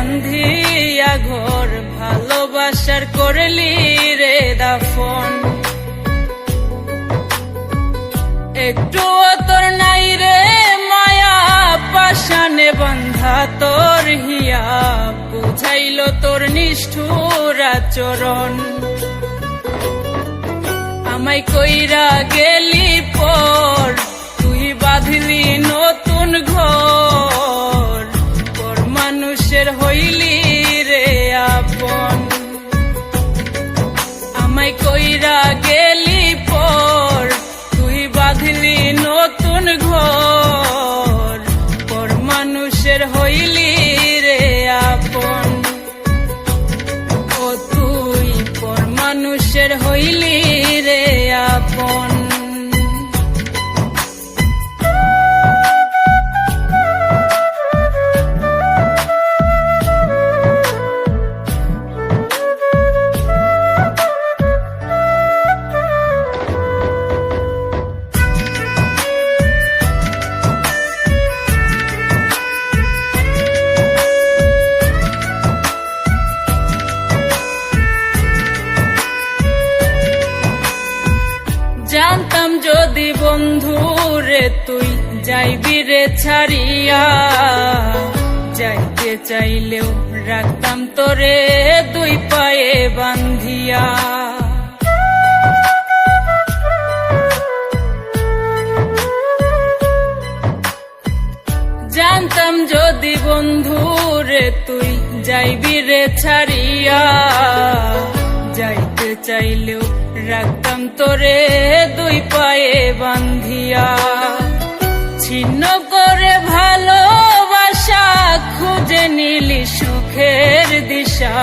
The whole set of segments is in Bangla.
বান্ধিয়া ঘর, ভালোবাসার করলি রে দাফন। একটুও তোর নাই রে মায়া, পাশানে বান্ধা তোর হিয়া, বুঝাইল তোর নিষ্ঠুর আচরণ। আমায় কইরা গেলি পর, তুই বাঁধলি নতুন ঘর, পর মানুষের হইলি রে আপন। আমায় কইরা গেলি পর, তুই বাঁধলি নতুন ঘর, পর মানুষের হইলি রে আপন। ও তুই পর মানুষের হইলি রে আপন। জানতাম যদি বন্ধু রে তুই যাইবি রে ছাড়িয়া, যাইতে চাইলেও রাখতাম তোরে দুই পায়ে বান্ধিয়া। জানতাম যদি বন্ধু রে তুই যাইবি রে ছাড়িয়া, যাইতে চাইলেও রাখতাম তোরে দুই পায়ে বান্ধিয়া। ছিন্ন করে ভালোবাসা, খুঁজে নিলি সুখের দিশা,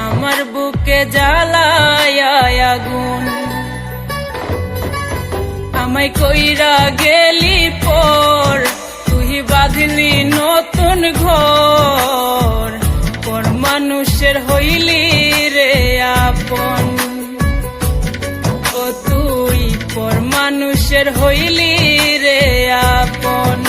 আমার বুকে জ্বালায় আগুন। আমায় কইরা গেলি পর, তুই বাঁধলি নতুন ঘর, পর মানুষের হইলি রে আপন। ও তুই পর মানুষের হইলি রে আপন।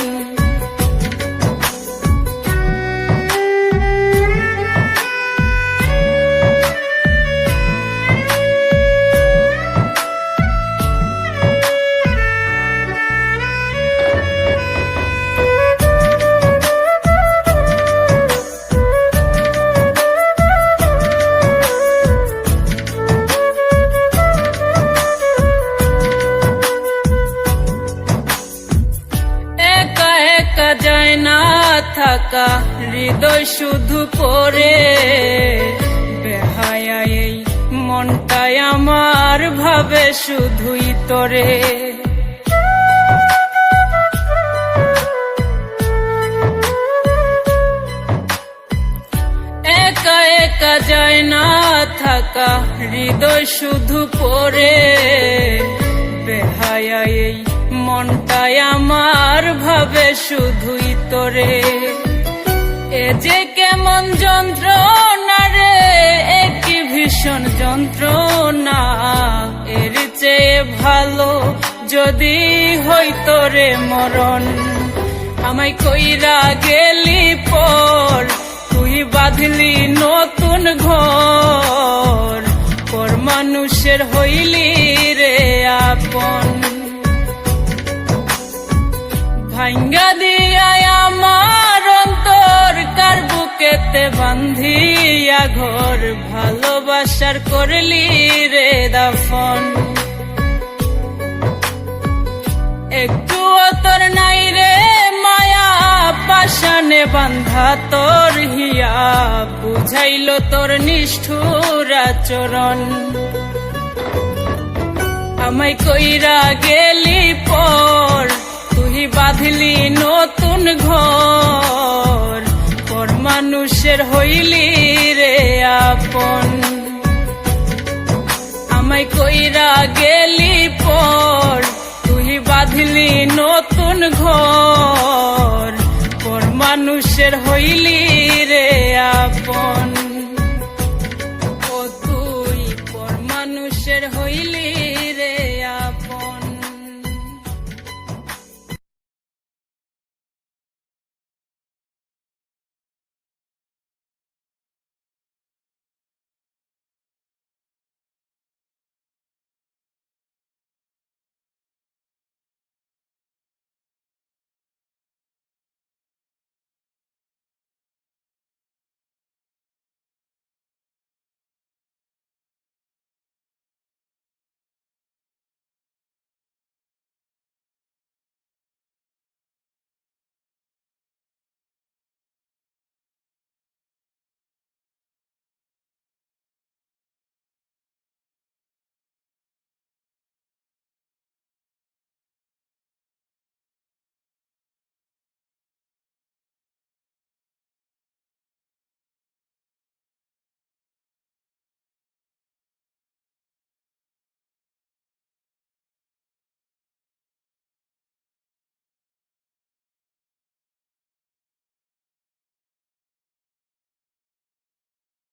যায় না থাকা হৃদয় শুধু পড়ে, বেহায়া এই মনটাই আমার ভাবে শুধুই তোরে। একা একা যায় না থাকা হৃদয় শুধু পড়ে, বেহায়া এই মনটাই আমার ভাবে শুধুই তোরে। এ যে কেমন যন্ত্রণা রে, একই ভীষণ যন্ত্রণা, এর চেয়ে ভালো যদি হইতো রে মরণ। আমায় কইরা গেলি পর, তুই বাঁধলি নতুন ঘর, পর মানুষের হইলি রে আপন। ভাঙ্গা দিয়াই আমার অন্তর, কার বুকেতে বান্ধিয়া ঘর, ভালোবাসার করলি রে দাফন। একটুও তোর নাই রে মায়া, পাশানে বান্ধা তোর হিয়া, বুঝাইল তোর নিষ্ঠুর আচরণ। আমায় কইরা গেলি পর, তুই বাঁধলি নতুন ঘর, পর মানুষের হইলি রে আপন। আমায় কইরা গেলি পর, তুই বাঁধলি নতুন ঘর, পর মানুষের হইলি রে আপন।